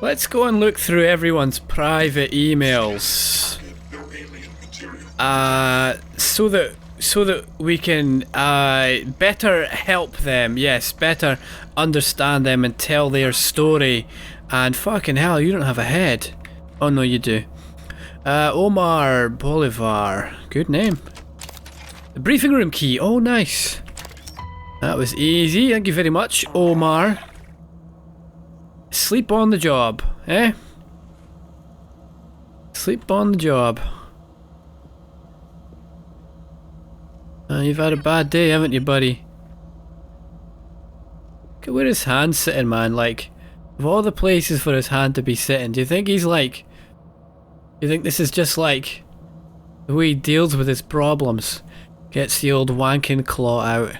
Let's go and look through everyone's private emails. So that we can better help them. Yes, better understand them and tell their story. And fucking hell, you don't have a head. Oh no, you do. Omar Bolivar. Good name. The briefing room key. Oh, nice. That was easy. Thank you very much, Omar. Sleep on the job, eh? Sleep on the job. You've had a bad day, haven't you, buddy? Look at where his hand's sitting, man. Like, of all the places for his hand to be sitting, do you think he's like... Do you think this is just like the way he deals with his problems? Gets the old wanking claw out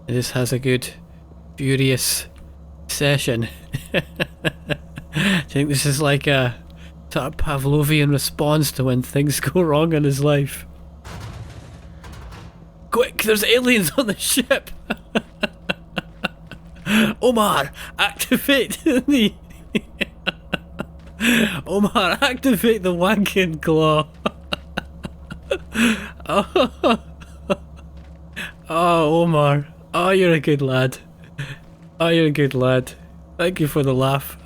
and just has a good, furious session. Do you think this is like a sort of Pavlovian response to when things go wrong in his life? Quick, there's aliens on the ship! Omar, activate the... Omar, activate the wanking claw. Oh, Omar. Oh, you're a good lad. Oh, you're a good lad. Thank you for the laugh.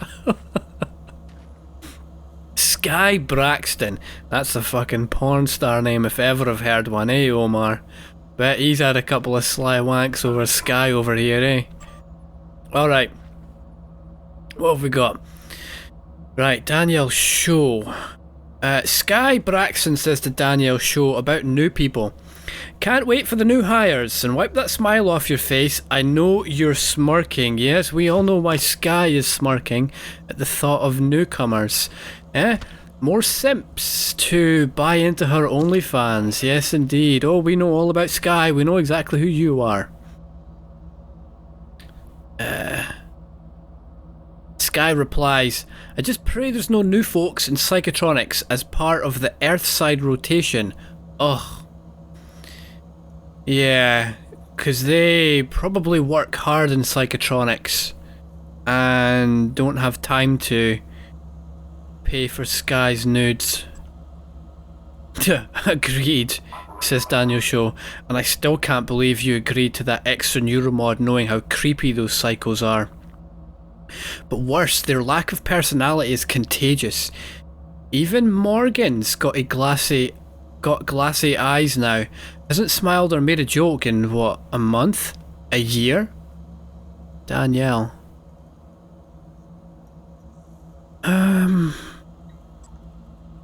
Sky Braxton. That's a fucking porn star name if ever I've heard one, eh, Omar? Bet he's had a couple of sly wanks over Sky over here, eh? Alright. What have we got? Right, Danielle Show. Sky Braxton says to Danielle Show about new people. Can't wait for the new hires, and wipe that smile off your face. I know you're smirking. Yes, we all know why Sky is smirking at the thought of newcomers. More simps to buy into her OnlyFans. Yes, indeed. Oh, we know all about Sky. We know exactly who you are. Sky replies, I just pray there's no new folks in Psychotronics as part of the Earthside rotation. Ugh. Yeah, because they probably work hard in Psychotronics and don't have time to pay for Sky's nudes. Agreed, says Daniel Shaw, and I still can't believe you agreed to that extra neuromod knowing how creepy those psychos are. But worse, their lack of personality is contagious. Even Morgan's got glassy eyes now. Hasn't smiled or made a joke in, what, a month? A year? Danielle.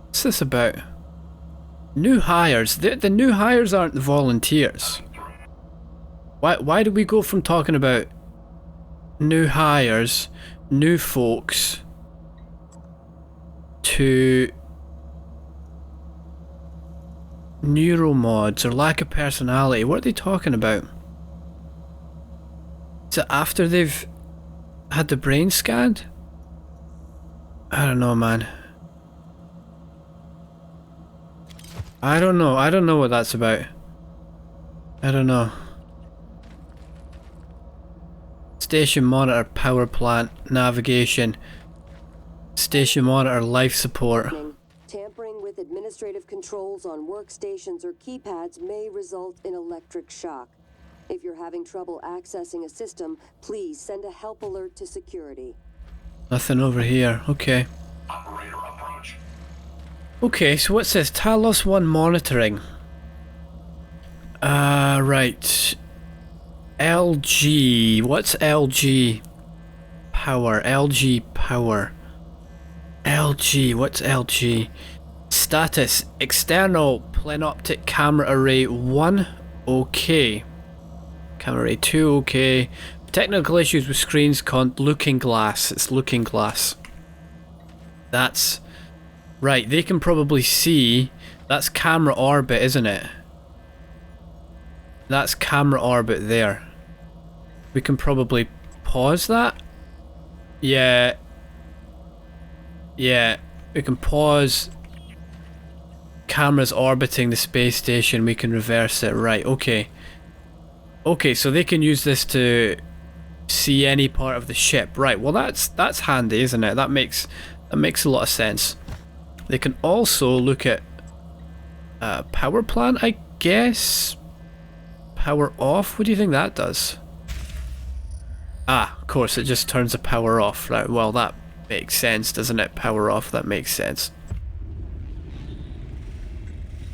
What's this about? New hires. The new hires aren't the volunteers. Why do we go from talking about new hires, new folks, to neuromods or lack of personality? What are they talking about? Is it after they've had the brain scanned? I don't know, man. I don't know what that's about. I don't know. Station monitor, power plant, navigation. Station monitor, life support. Tampering with administrative controls on workstations or keypads may result in electric shock. If you're having trouble accessing a system, please send a help alert to security. Nothing over here. Okay. Operator approach. Okay, so what's this? Talos 1 monitoring. Right. LG. What's LG? Power. LG power. LG. What's LG? Status. External plenoptic camera array 1. Okay. Camera array 2. Okay. Technical issues with screens. Looking glass. It's looking glass. That's... Right, they can probably see... That's camera orbit, isn't it? That's camera orbit there. We can probably pause that? Yeah. Yeah. We can pause... Cameras orbiting the space station. We can reverse it. Right, okay. Okay, so they can use this to see any part of the ship. Right, well that's handy, isn't it? That makes a lot of sense. They can also look at power plant, I guess. Power off, what do you think that does? Ah, of course, it just turns the power off. Right, well that makes sense, doesn't it? Power off, that makes sense.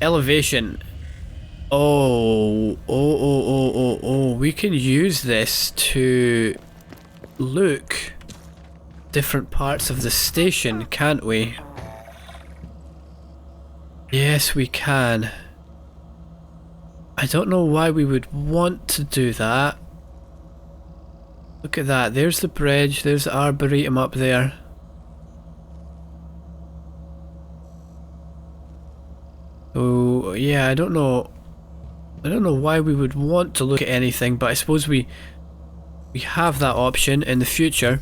Elevation. Oh, we can use this to look different parts of the station, can't we? Yes, we can. I don't know why we would want to do that. Look at that, there's the bridge, there's the Arboretum up there. Oh, yeah, I don't know why we would want to look at anything, but I suppose we have that option in the future,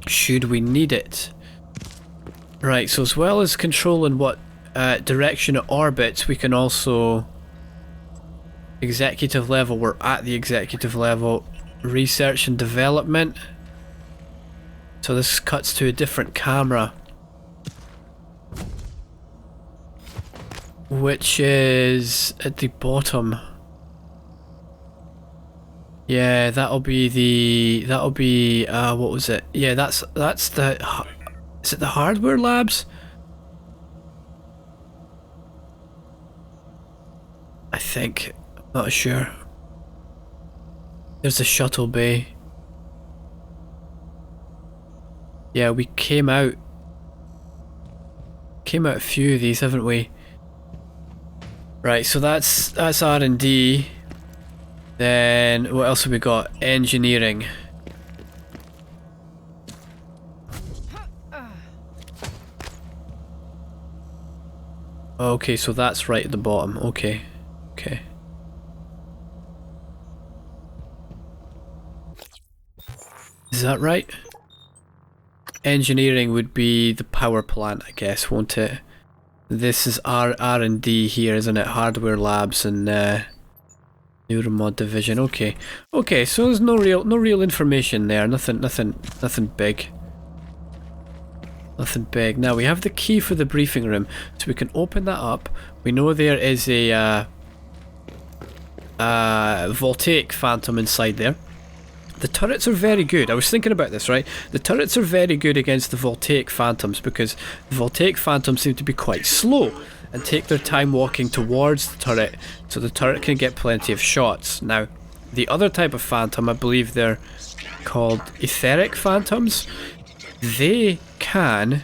should we need it. Right, so as well as controlling what direction it orbits, we can also... Executive level, we're at the executive level. Research and development. So this cuts to a different camera, which is at the bottom. Yeah, that'll be what was it? Yeah, that's the, is it the hardware labs? I think, I'm not sure. There's the shuttle bay. Yeah, we came out a few of these, haven't we? Right, so that's R&D. Then what else have we got? Engineering. Okay, so that's right at the bottom. Okay. Okay. Is that right? Engineering would be the power plant, I guess, won't it? This is R&D here, isn't it? Hardware labs and Neuromod division. Okay. Okay, so there's no real information there. Nothing big. Nothing big. Now we have the key for the briefing room, so we can open that up. We know there is a voltaic phantom inside there. The turrets are very good. I was thinking about this, right? The turrets are very good against the voltaic phantoms because the voltaic phantoms seem to be quite slow and take their time walking towards the turret, so the turret can get plenty of shots. Now, the other type of phantom, I believe they're called etheric phantoms. They can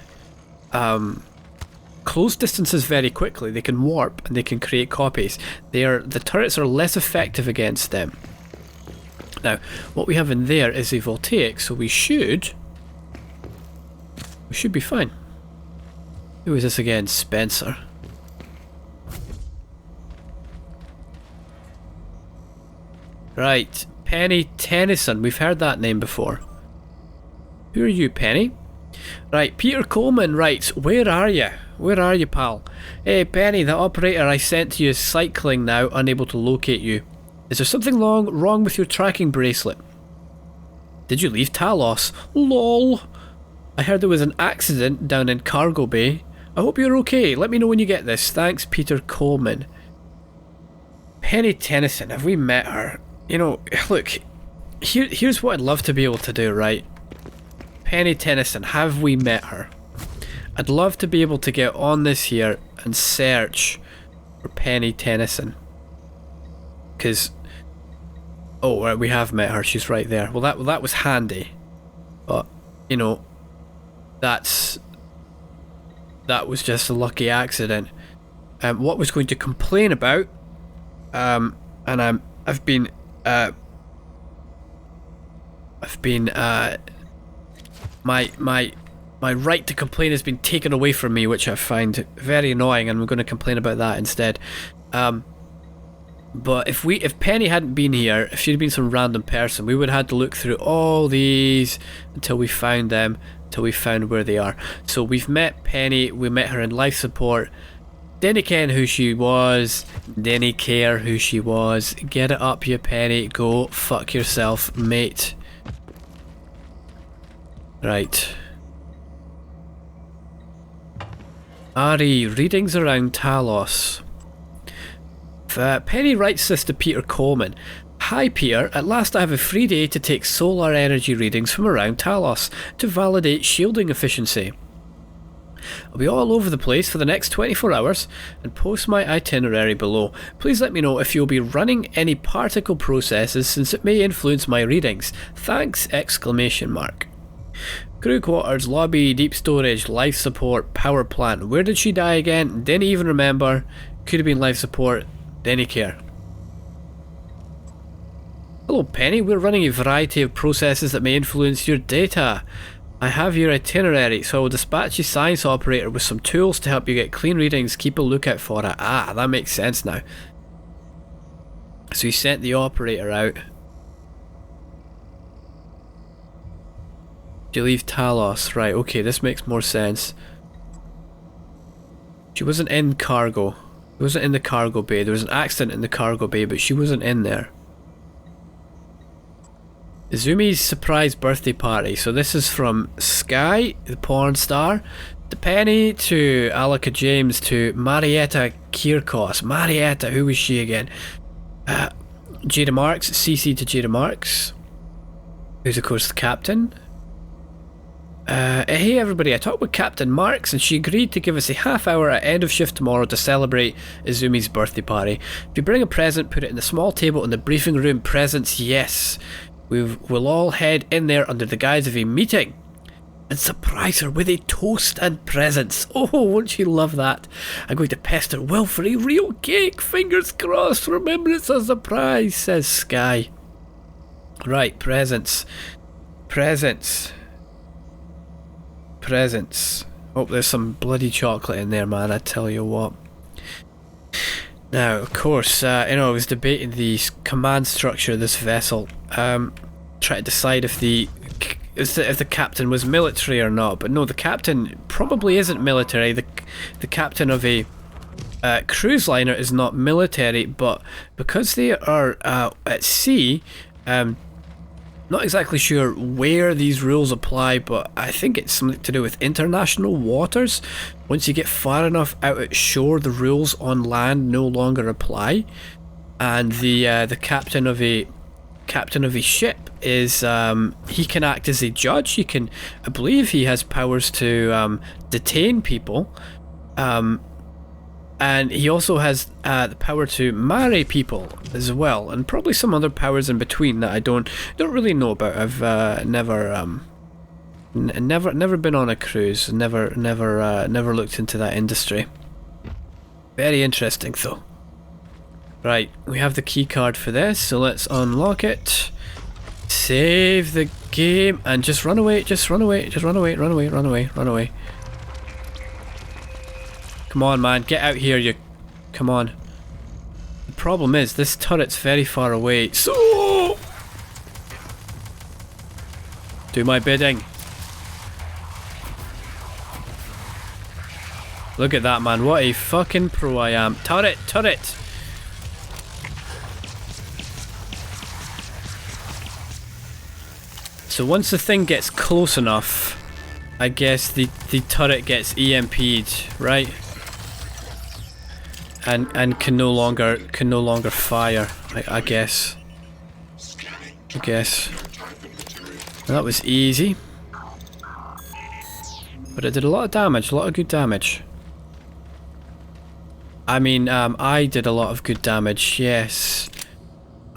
close distances very quickly. They can warp and they can create copies. The turrets are less effective against them. Now, what we have in there is a voltaic, so we should be fine. Who is this again? Spencer. Right, Penny Tennyson. We've heard that name before. Who are you, Penny? Right, Peter Coleman writes, where are you? Where are you, pal? Hey, Penny, the operator I sent to you is cycling now, unable to locate you. Is there something wrong with your tracking bracelet? Did you leave Talos? LOL. I heard there was an accident down in Cargo Bay. I hope you're okay. Let me know when you get this. Thanks, Peter Coleman. Penny Tennyson, have we met her? You know, look, here's what I'd love to be able to do, right? Penny Tennyson, have we met her? I'd love to be able to get on this here and search for Penny Tennyson. Because, oh, right, we have met her. She's right there. Well, that was handy, but you know, that was just a lucky accident. What was going to complain about? And I've been my right to complain has been taken away from me, which I find very annoying, and I'm going to complain about that instead. But if Penny hadn't been here, if she'd been some random person, we would have had to look through all these until we found them, until we found where they are. So we've met Penny, we met her in life support. Didn't ken who she was, didn't care who she was. Get it up, you Penny, go fuck yourself, mate. Right. RE, readings around Talos. Penny writes this to Peter Coleman. Hi Peter, at last I have a free day to take solar energy readings from around Talos to validate shielding efficiency. I'll be all over the place for the next 24 hours and post my itinerary below. Please let me know if you'll be running any particle processes since it may influence my readings. Thanks! Exclamation mark. Crew quarters, lobby, deep storage, life support, power plant. Where did she die again? Didn't even remember. Could have been life support. Didn't care. Hello Penny, we're running a variety of processes that may influence your data. I have your itinerary, so I will dispatch a science operator with some tools to help you get clean readings. Keep a lookout for it. Ah, that makes sense now. So he sent the operator out. Did you leave Talos? Right, okay, this makes more sense. She wasn't in cargo. She wasn't in the cargo bay. There was an accident in the cargo bay, but she wasn't in there. Izumi's surprise birthday party. So this is from Sky, the porn star, to Penny, to Alaka James, to Marietta Kirkos. Marietta, who was she again? Jada Marks, CC to Jada Marks, who's of course the captain. Hey everybody, I talked with Captain Marks and she agreed to give us a half hour at end of shift tomorrow to celebrate Izumi's birthday party. If you bring a present, put it in the small table in the briefing room. Presents, yes. We'll all head in there under the guise of a meeting and surprise her with a toast and presents. Oh, won't you love that? I'm going to pester Will for a real cake. Fingers crossed. Remember, it's a surprise, says Sky. Right, presents. Presents. Presents. Oh, there's some bloody chocolate in there, man, I tell you what. Now, of course, I was debating the command structure of this vessel. Try to decide if the captain was military or not, but no, the captain probably isn't military. The captain of a cruise liner is not military, but because they are at sea, not exactly sure where these rules apply, but I think it's something to do with international waters. Once you get far enough out at shore, the rules on land no longer apply, and the captain of a ship is he can act as a judge. He can, I believe, he has powers to detain people, and he also has the power to marry people as well, and probably some other powers in between that I don't really know about. I've never been on a cruise. Never looked into that industry. Very interesting though. Right, we have the key card for this, so let's unlock it. Save the game and just run away. Just run away. Just run away. Run away. Run away. Run away. Come on, man, get out here, you... Come on. The problem is, this turret's very far away, so... Do my bidding. Look at that, man, what a fucking pro I am. Turret, turret! So once the thing gets close enough, I guess the turret gets EMP'd, right? And can no longer fire. I guess. That was easy, but it did a lot of damage, a lot of good damage. I mean, I did a lot of good damage. Yes,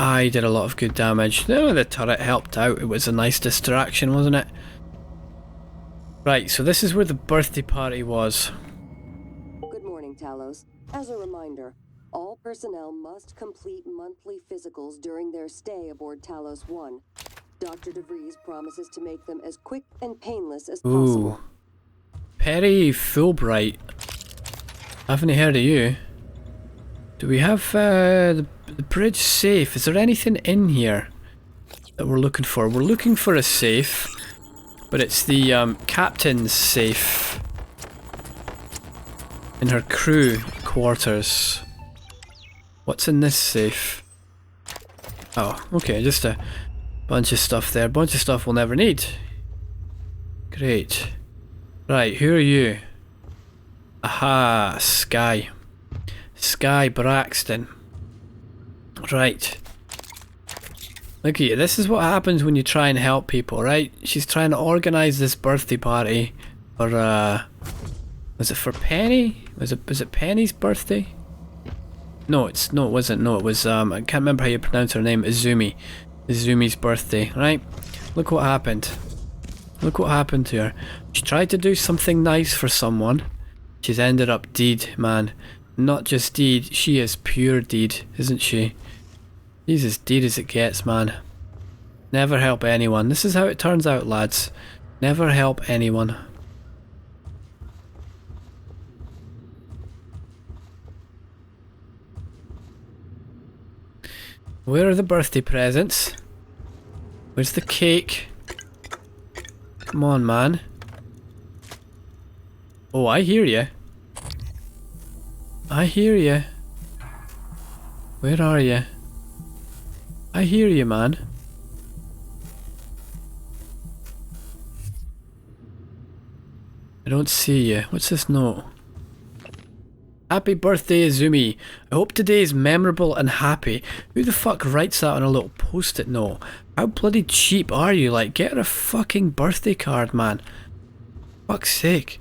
I did a lot of good damage. No, the turret helped out. It was a nice distraction, wasn't it? Right, so this is where the birthday party was. Good morning, Talos. As a reminder, all personnel must complete monthly physicals during their stay aboard Talos 1. Dr. DeVries promises to make them as quick and painless as possible. Perry Fulbright. I haven't heard of you. Do we have the bridge safe? Is there anything in here that we're looking for? We're looking for a safe, but it's the captain's safe in her crew quarters. What's in this safe? Oh, okay, just a bunch of stuff there. Bunch of stuff we'll never need. Great. Right, who are you? Aha, Sky. Sky Braxton. Right. Look at you, this is what happens when you try and help people, right? She's trying to organise this birthday party for, was it for Penny? Was it Penny's birthday? No, it wasn't. No, it was, I can't remember how you pronounce her name. Izumi. Izumi's birthday, right? Look what happened. Look what happened to her. She tried to do something nice for someone. She's ended up deed, man. Not just deed, she is pure deed, isn't she? She's as deed as it gets, man. Never help anyone. This is how it turns out, lads. Never help anyone. Where are the birthday presents? Where's the cake? Come on, man. Oh, I hear you. I hear you. Where are you? I hear you, man. I don't see you. What's this note? Happy birthday, Izumi. I hope today is memorable and happy. Who the fuck writes that on a little post-it note? How bloody cheap are you? Like, get her a fucking birthday card, man. Fuck's sake.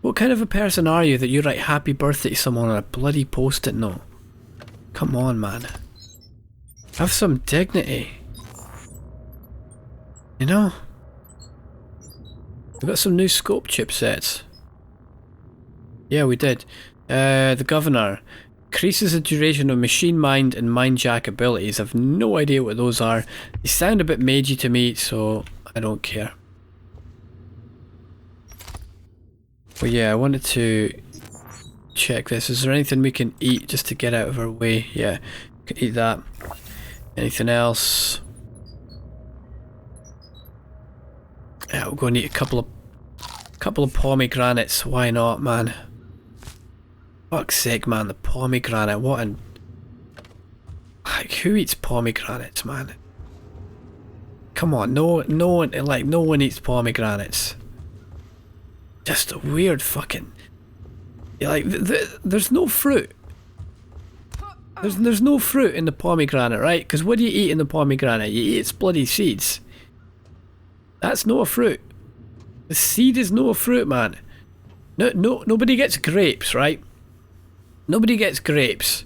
What kind of a person are you that you write happy birthday to someone on a bloody post-it note? Come on, man. Have some dignity. You know? We got some new scope chipsets. Yeah, we did. The governor increases the duration of machine mind and mind jack abilities. I've no idea what those are. They sound a bit magey to me, so I don't care. But yeah, I wanted to check this. Is there anything we can eat just to get out of our way? Yeah, we can eat that. Anything else? Yeah, we'll go and eat a couple of pomegranates. Why not, man? Fuck's sake, man, the pomegranate, what an... Like, who eats pomegranates, man? Come on, no one eats pomegranates. Just a weird fucking... Like, there's no fruit. There's no fruit in the pomegranate, right? Because what do you eat in the pomegranate? You eat its bloody seeds. That's not a fruit. The seed is not a fruit, man. Nobody gets grapes, right? Nobody gets grapes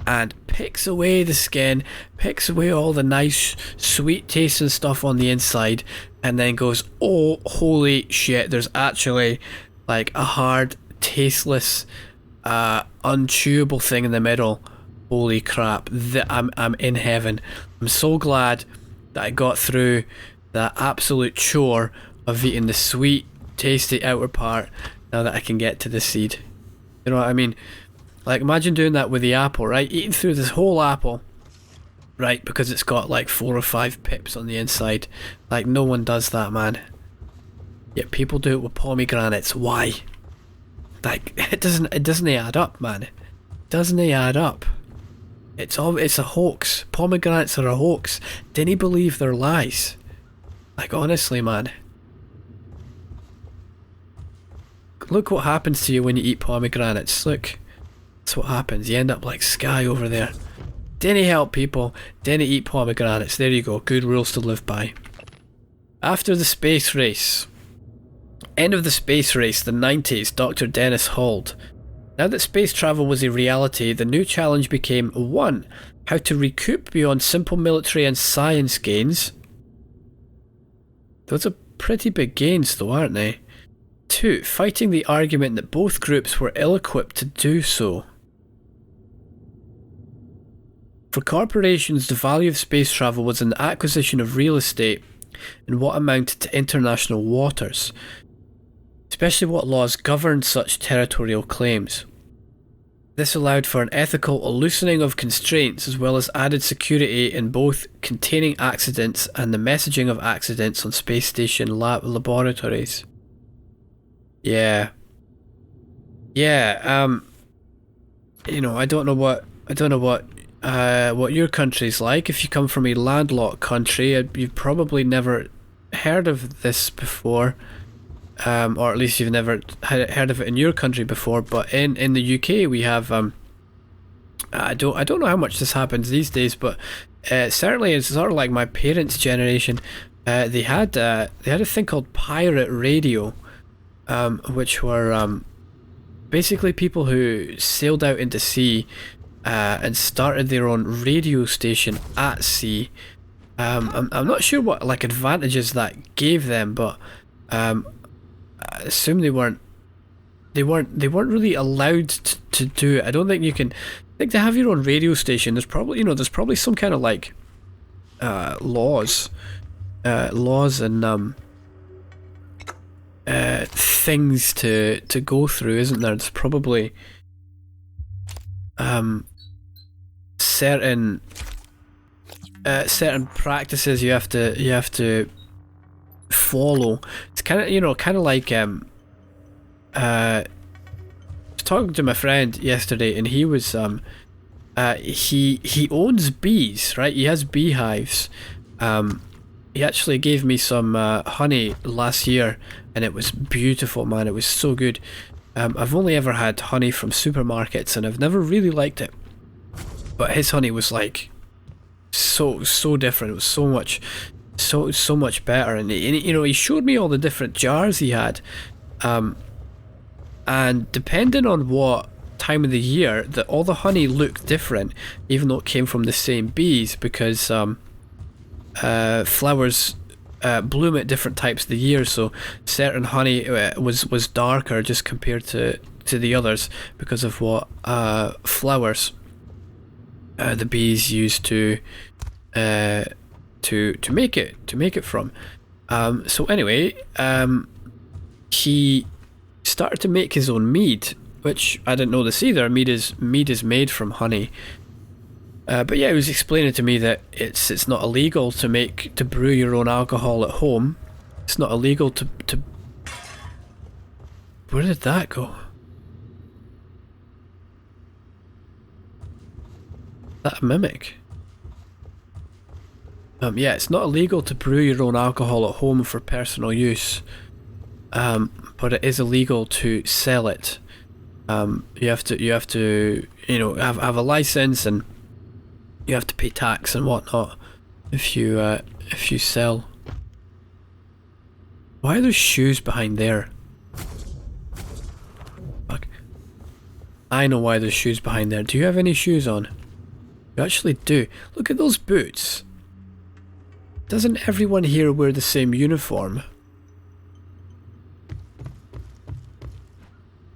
and picks away the skin, picks away all the nice sweet tasting stuff on the inside, and then goes, oh holy shit, there's actually like a hard, tasteless, unchewable thing in the middle. Holy crap, I'm in heaven. I'm so glad that I got through that absolute chore of eating the sweet, tasty outer part now that I can get to the seed. You know what I mean? Like, imagine doing that with the apple, right? Eating through this whole apple, right? Because it's got like 4 or 5 pips on the inside. Like, no one does that, man. Yet people do it with pomegranates. Why? Like, it doesn't add up, man. It doesn't add up. It's a hoax. Pomegranates are a hoax. Didn't believe their lies. Like, honestly, man. Look what happens to you when you eat pomegranates. Look. That's what happens. You end up like Sky over there. Didn't help people. Didn't eat pomegranates. There you go. Good rules to live by. After the space race. End of the space race, the 90s, Dr. Dennis Hold. Now that space travel was a reality, the new challenge became 1. How to recoup beyond simple military and science gains. Those are pretty big gains though, aren't they? 2. Fighting the argument that both groups were ill-equipped to do so. For corporations, the value of space travel was in the acquisition of real estate in what amounted to international waters, especially what laws governed such territorial claims. This allowed for an ethical loosening of constraints as well as added security in both containing accidents and the messaging of accidents on space station laboratories. Yeah. Yeah, you know, I don't know what your country's like. If you come from a landlocked country, you've probably never heard of this before, or at least you've never heard of it in your country before, but in the UK we have I don't know how much this happens these days, but certainly it's sort of like my parents' generation. They had a thing called pirate radio, which were basically people who sailed out into sea and started their own radio station at sea. I'm not sure what like advantages that gave them, but I assume they weren't really allowed to do it. I don't think you can. I think to have your own radio station, there's probably some kind of like laws and things to go through, isn't there? There's probably certain practices you have to follow. It's kind of like I was talking to my friend yesterday, and he was he owns bees, right? He has beehives. He actually gave me some honey last year, and it was beautiful, man. It was so good. I've only ever had honey from supermarkets, and I've never really liked it. But his honey was like so different. It was so much better, and he showed me all the different jars he had. And depending on what time of the year, all the honey looked different, even though it came from the same bees, because flowers bloom at different types of the year. So certain honey was darker just compared to the others because of what flowers the bees used to make it from. So anyway, he started to make his own mead, which I didn't know this either. Mead is made from honey. But yeah, he was explaining to me that it's not illegal to brew your own alcohol at home. It's not illegal to where did that go? That a mimic? Yeah, it's not illegal to brew your own alcohol at home for personal use. But it is illegal to sell it. You have to have a license, and you have to pay tax and whatnot if you sell. Why are there shoes behind there? Fuck. I know why there's shoes behind there. Do you have any shoes on? You actually do. Look at those boots. Doesn't everyone here wear the same uniform?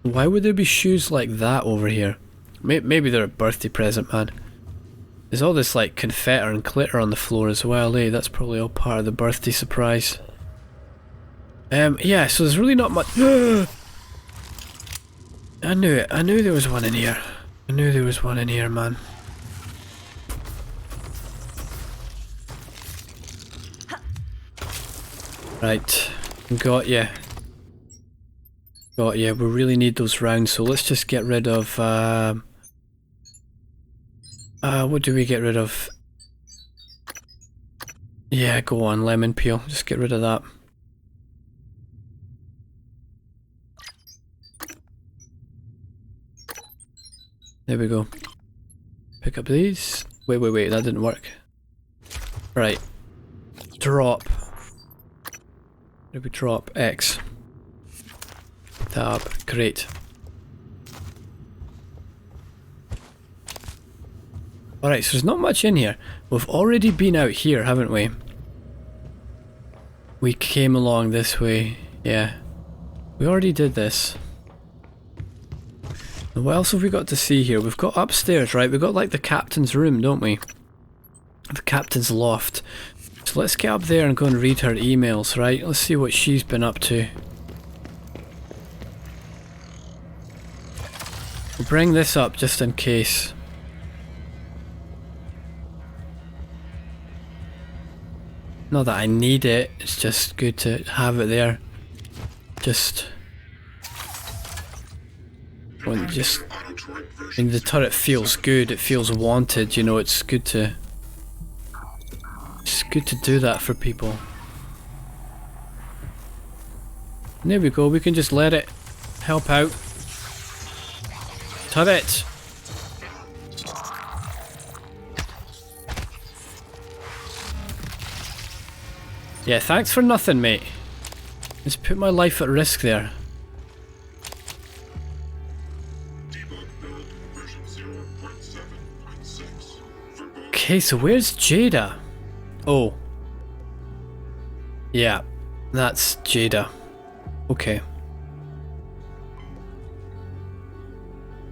Why would there be shoes like that over here? Maybe they're a birthday present, man. There's all this like confetti and glitter on the floor as well, eh? That's probably all part of the birthday surprise. Yeah, so there's really not much. I knew it. I knew there was one in here. I knew there was one in here, man. Right, got ya. Got ya. We really need those rounds, so let's just get rid of. What do we get rid of? Yeah, go on, lemon peel. Just get rid of that. There we go. Pick up these. Wait, that didn't work. Right. Drop. Where did we drop? X. Tab. Great. Alright, so there's not much in here. We've already been out here, haven't we? We came along this way. Yeah. We already did this. And what else have we got to see here? We've got upstairs, right? We've got like the captain's room, don't we? The captain's loft. So let's get up there and go and read her emails, right? Let's see what she's been up to. We'll bring this up just in case. Not that I need it, it's just good to have it there. Just... when just... I mean, the turret feels good, it feels wanted, you know, it's good to... It's good to do that for people. There we go, we can just let it help out. Turret! Yeah, thanks for nothing, mate. Just put my life at risk there. Okay, so where's Jada? Oh. Yeah, that's Jada. Okay.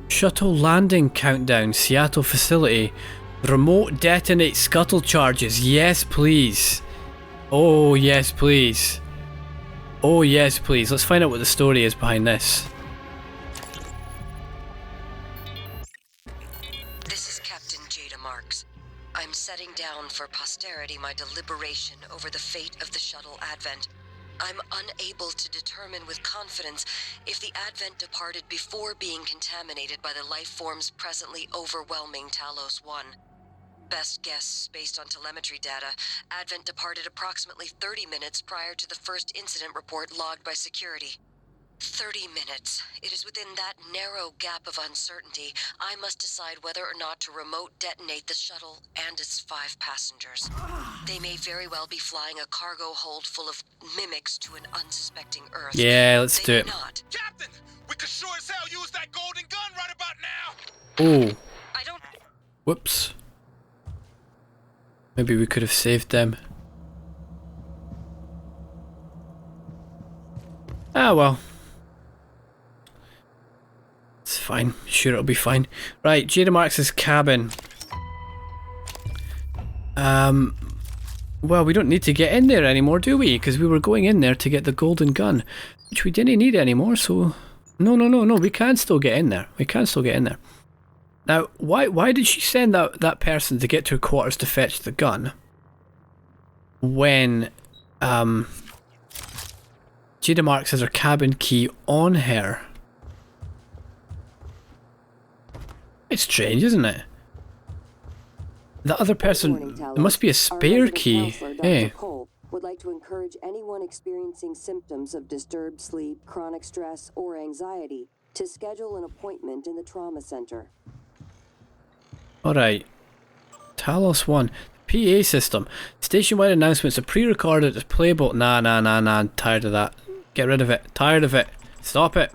Shuttle landing countdown, Seattle facility. Remote detonate scuttle charges. Yes, please. Oh, yes, please. Oh, yes, please. Let's find out what the story is behind this. This is Captain Jada Marks. I'm setting down for posterity my deliberation over the fate of the shuttle Advent. I'm unable to determine with confidence if the Advent departed before being contaminated by the life forms presently overwhelming Talos 1. Best guess, based on telemetry data, Advent departed approximately 30 minutes prior to the first incident report logged by security. 30 minutes. It is within that narrow gap of uncertainty I must decide whether or not to remote detonate the shuttle and its 5 passengers. They may very well be flying a cargo hold full of mimics to an unsuspecting Earth. Yeah, let's do They it. may not. Captain, we could sure as hell use that golden gun right about now. Oh, I don't... whoops. Maybe we could have saved them. Ah, well. It's fine. Sure, it'll be fine. Right, Jada Marks' cabin. Well, we don't need to get in there anymore, do we? Because we were going in there to get the golden gun, which we didn't need anymore, so... No, we can still get in there. We can still get in there. Now, why did she send that person to get to her quarters to fetch the gun when Jada Marks has her cabin key on her? It's strange, isn't it? The other person, there must be a spare key. Hey. Cole would like to encourage anyone experiencing symptoms of disturbed sleep, chronic stress, or anxiety to schedule an appointment in the trauma center. Alright. Talos 1. PA system. Station-wide announcements are pre-recorded as playable. Nah, I'm tired of that. Get rid of it. Tired of it. Stop it.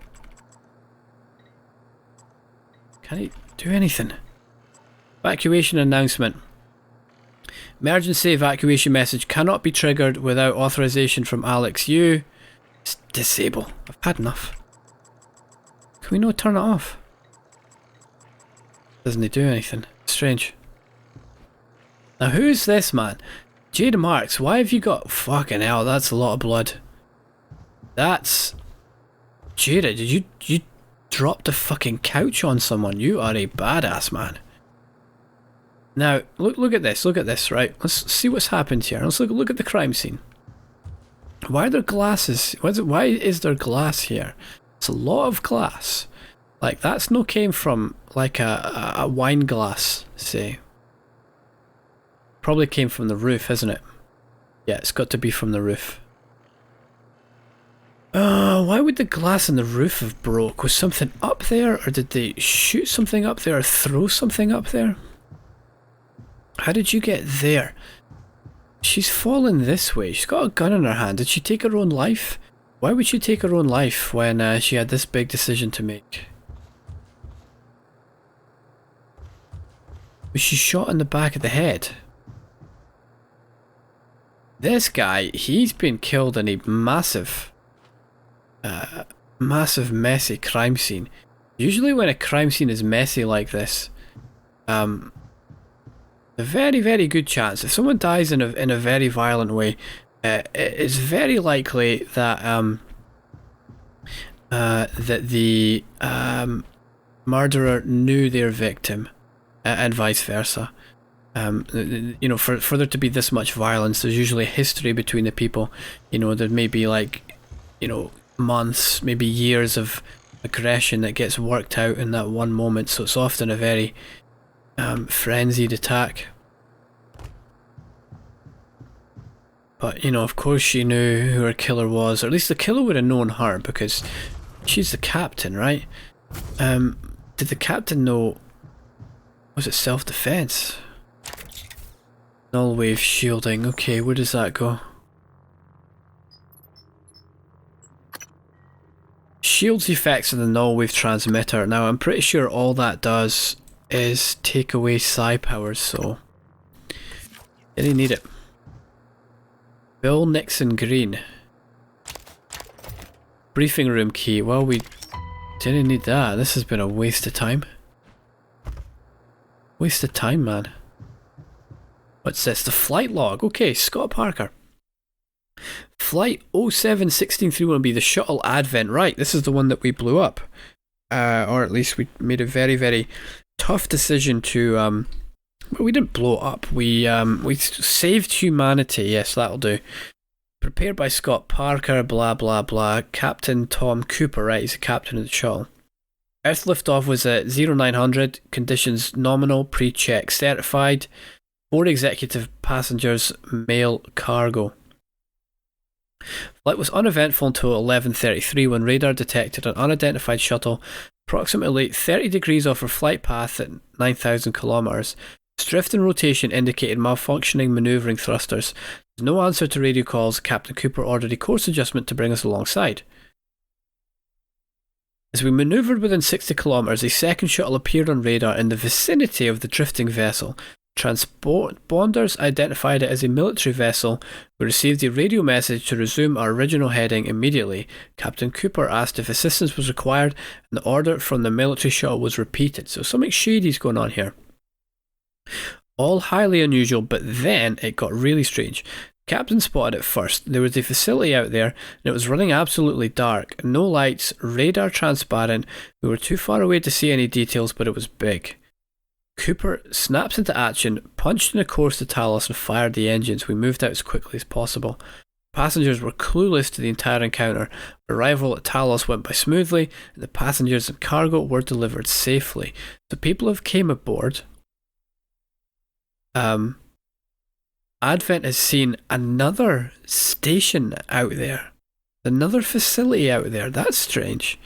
Can I do anything? Evacuation announcement. Emergency evacuation message cannot be triggered without authorization from Alex Yu. Disable. I've had enough. Can we not turn it off? Doesn't it do anything? Strange. Now who's this man? Jada Marks, why have you got... Fucking hell, that's a lot of blood. That's... Jada, did you drop the fucking couch on someone? You are a badass, man. Now, look at this, right? Let's see what's happened here. Let's look at the crime scene. Why are there glasses? Why is there glass here? It's a lot of glass. Like, that's no came from, like, a wine glass, say. Probably came from the roof, isn't it? Yeah, it's got to be from the roof. Why would the glass in the roof have broke? Was something up there? Or did they shoot something up there or throw something up there? How did you get there? She's fallen this way. She's got a gun in her hand. Did she take her own life? Why would she take her own life when she had this big decision to make? Was she shot in the back of the head? This guy, he's been killed in a massive, messy crime scene. Usually when a crime scene is messy like this, a very, very good chance, if someone dies in a very violent way, it's very likely that that the murderer knew their victim, and vice versa. You know, for there to be this much violence, there's usually a history between the people. You know, there may be, like, you know, months, maybe years of aggression that gets worked out in that one moment, so it's often a very frenzied attack. But, you know, of course she knew who her killer was, or at least the killer would have known her, because she's the captain, right? Did the captain know... Was it self-defense? Null wave shielding. Okay, where does that go? Shields the effects of the null wave transmitter. Now, I'm pretty sure all that does is take away psi powers, so... Didn't need it. Bill Nixon Green. Briefing room key. Well, we didn't need that. This has been a waste of time. Waste of time, man. What's this? The flight log. Okay, Scott Parker. Flight 071631B, the shuttle Advent. Right, this is the one that we blew up. Or at least we made a very, very tough decision to... Well, we didn't blow up. We saved humanity. Yes, that'll do. Prepared by Scott Parker, blah, blah, blah. Captain Tom Cooper, right? He's the captain of the shuttle. Earth liftoff was at 0900. Conditions nominal, pre-check certified. 4 executive passengers, male cargo. Flight was uneventful until 11:33 when radar detected an unidentified shuttle approximately 30 degrees off her flight path at 9,000 kilometers. Drift and rotation indicated malfunctioning maneuvering thrusters. There's no answer to radio calls. Captain Cooper ordered a course adjustment to bring us alongside. As we manoeuvred within 60 kilometers, a second shuttle appeared on radar in the vicinity of the drifting vessel. Transponders identified it as a military vessel. We received a radio message to resume our original heading immediately. Captain Cooper asked if assistance was required, and the order from the military shuttle was repeated. So something shady's going on here. All highly unusual, but then it got really strange. Captain spotted it first. There was a facility out there, and it was running absolutely dark. No lights, radar transparent. We were too far away to see any details, but it was big. Cooper snaps into action, punched in a course to Talos, and fired the engines. We moved out as quickly as possible. Passengers were clueless to the entire encounter. Arrival at Talos went by smoothly, and the passengers and cargo were delivered safely. The people have came aboard. Advent has seen another station out there. Another facility out there. That's strange.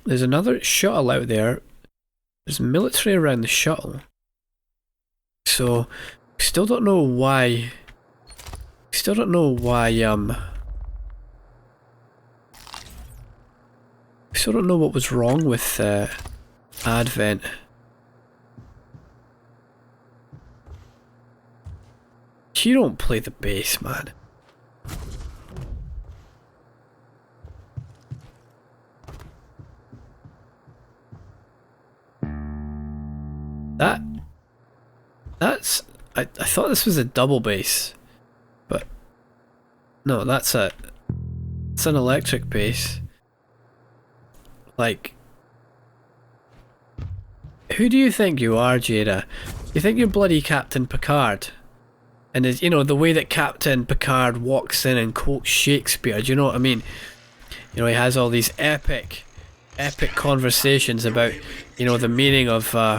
There's another shuttle out there. There's military around the shuttle. So, we still don't know why... We still don't know what was wrong with Advent. You don't play the bass, man. That's... I thought this was a double bass. But... No, it's an electric bass. Like... Who do you think you are, Jada? You think you're bloody Captain Picard? And is, you know, the way that Captain Picard walks in and quotes Shakespeare, do you know what I mean? You know, he has all these epic conversations about, you know, the meaning of like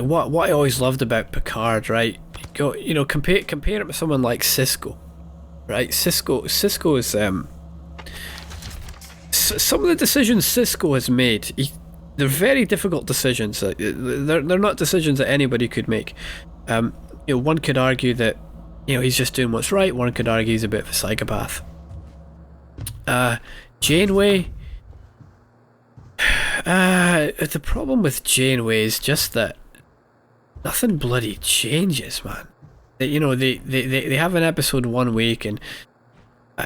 what I always loved about Picard, right? You know, compare it with someone like Cisco, right? Cisco is some of the decisions Cisco has made. They're very difficult decisions. They're not decisions that anybody could make. You know, one could argue that, you know, he's just doing what's right. One could argue he's a bit of a psychopath. Janeway. The problem with Janeway is just that nothing bloody changes, man. You know, they have an episode one week and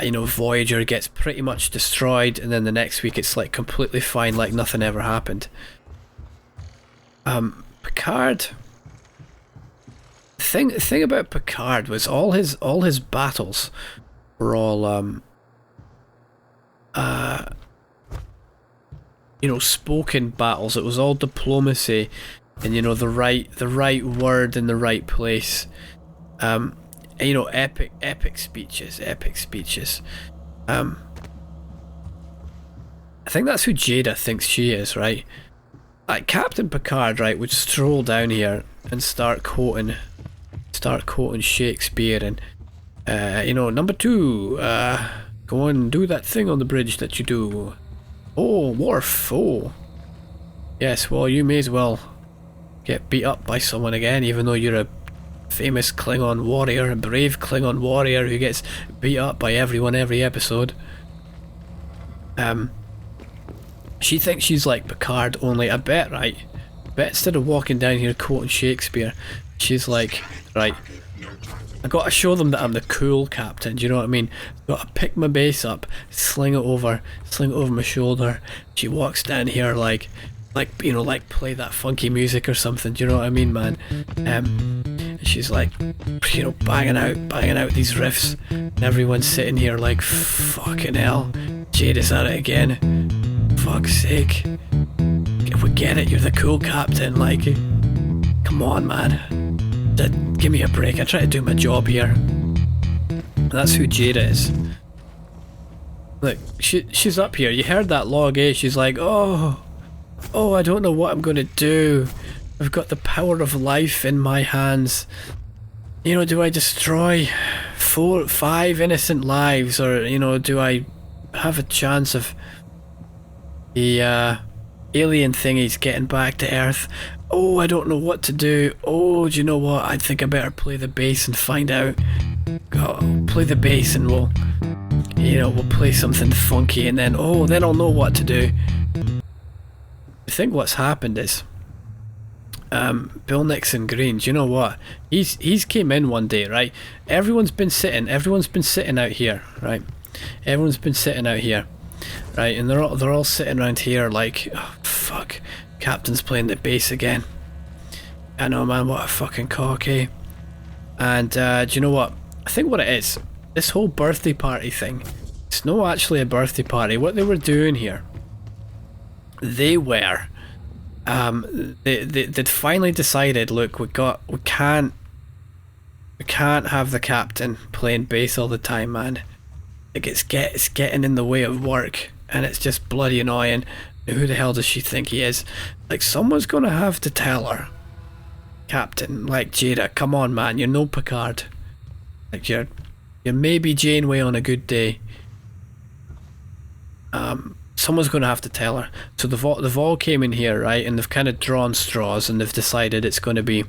you know, Voyager gets pretty much destroyed, and then the next week it's like completely fine, like nothing ever happened. Picard. The thing about Picard was all his battles were all you know, spoken battles. It was all diplomacy, and you know, the right word in the right place. You know, epic speeches. I think that's who Jada thinks she is, right? Like Captain Picard, right, would stroll down here and start quoting start quoting Shakespeare and, you know, number 2, go and do that thing on the bridge that you do. Oh, Worf, oh. Yes, well, you may as well get beat up by someone again, even though you're a famous Klingon warrior, a brave Klingon warrior who gets beat up by everyone every episode. She thinks she's like Picard, only I bet, right? But instead of walking down here quoting Shakespeare, she's like, right, I gotta show them that I'm the cool captain, do you know what I mean? Gotta pick my base up, sling it over my shoulder. She walks down here like, you know, like play that funky music or something, do you know what I mean, man? She's like, you know, banging out these riffs, and everyone's sitting here like, fucking hell, Jada's at it again. Fuck's sake. If we get it, you're the cool captain, like, come on, man. Give me a break, I try to do my job here. That's who Jada is. Look, she's up here, you heard that log, eh? She's like, oh, I don't know what I'm gonna do. I've got the power of life in my hands. You know, do I destroy 4, 5 innocent lives, or, you know, do I have a chance of the alien thingies getting back to Earth? Oh, I don't know what to do. Oh, do you know what? I think I better play the bass and find out. Play the bass and we'll play something funky, and then I'll know what to do. I think what's happened is Bill Nixon Green, do you know what? He's came in one day, right? Everyone's been sitting out here, right? Everyone's been sitting out here, right? And they're all sitting around here like, oh, fuck, Captain's playing the bass again. I know, man, what a fucking cock, eh? And do you know what? I think what it is, this whole birthday party thing, it's not actually a birthday party. What they were doing here, they'd finally decided, look, we can't have the captain playing bass all the time, man. Like, it's getting in the way of work, and it's just bloody annoying. Who the hell does she think he is? Like, someone's gonna have to tell her, Captain, like, Jada, come on, man, you're no Picard. Like, you're maybe Janeway on a good day. Someone's going to have to tell her. So they've all came in here, right, and they've kind of drawn straws, and they've decided it's going to be,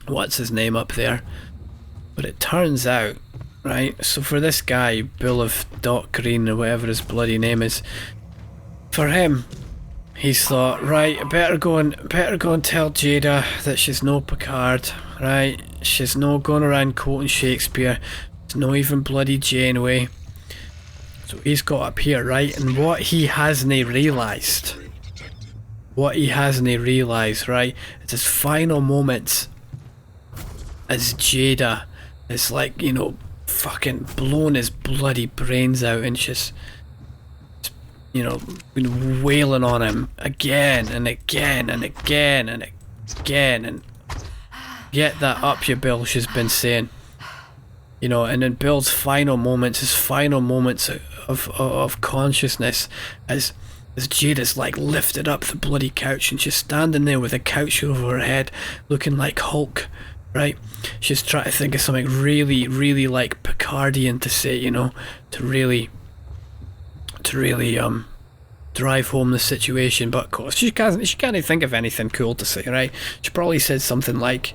what's his name up there? But it turns out, right, so for this guy, Bill of Dot Green, or whatever his bloody name is, for him, he's thought, right, I better go and tell Jada that she's no Picard, right? She's no going around quoting Shakespeare. It's no even bloody Janeway. So he's got up here, right? And what he hasn't realised, right, it's his final moments as Jada is, like, you know, fucking blowing his bloody brains out, and she's, you know, been wailing on him again and again and again and again, and get that up you, Bill, she's been saying. You know, and then Bill's final moments, his final moments of consciousness, as Jada's like lifted up the bloody couch, and she's standing there with a couch over her head, looking like Hulk, right? She's trying to think of something really, really like Picardian to say, you know, to really drive home the situation. But of course, she can't think of anything cool to say, right? She probably said something like,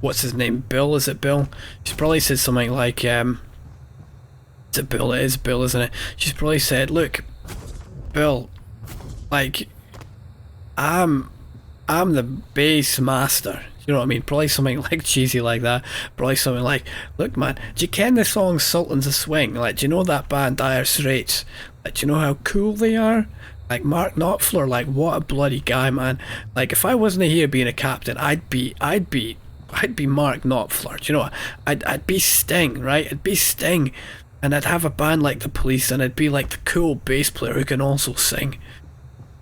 what's his name? Bill? Is it Bill? She's probably said something like, is it Bill? It is Bill, isn't it? She's probably said, look, Bill, like, I'm the bass master. You know what I mean? Probably something like cheesy like that. Probably something like, look, man, do you ken the song Sultans of Swing? Like, do you know that band Dire Straits? Like, do you know how cool they are? Like, Mark Knopfler, like, what a bloody guy, man. Like, if I wasn't here being a captain, I'd be Mark Knopfler. Do you know what? I'd be Sting, right? I'd be Sting, and I'd have a band like the Police, and I'd be like the cool bass player who can also sing,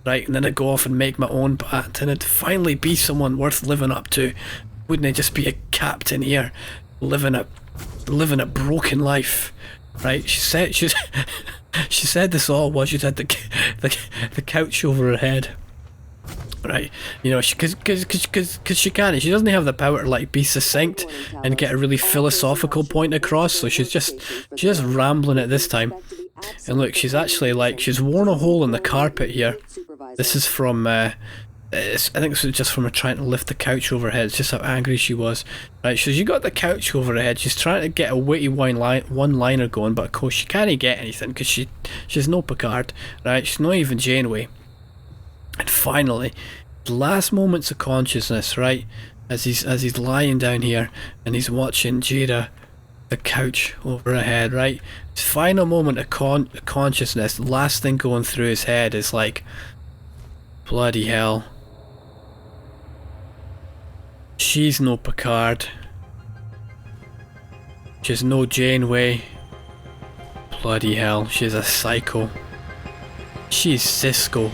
right? And then I'd go off and make my own band, and I'd finally be someone worth living up to. Wouldn't I just be a captain here, living a broken life, right? She said this all while she's had the couch over her head, Right, you know, because she can't. She doesn't have the power to like be succinct and get a really philosophical point across. So she's just rambling it this time. And look, she's actually like she's worn a hole in the carpet here. This is from I think this was just from her trying to lift the couch over her head. It's just how angry she was. Right, so she got the couch over her head. She's trying to get a witty one-liner going, but of course she can't get anything because she's no Picard. Right, she's not even Janeway. And finally, the last moments of consciousness, right, as he's lying down here and he's watching Jada, the couch over her head, right, his final moment of consciousness, the last thing going through his head is like, bloody hell, she's no Picard, she's no Janeway, bloody hell, she's a psycho, she's Cisco.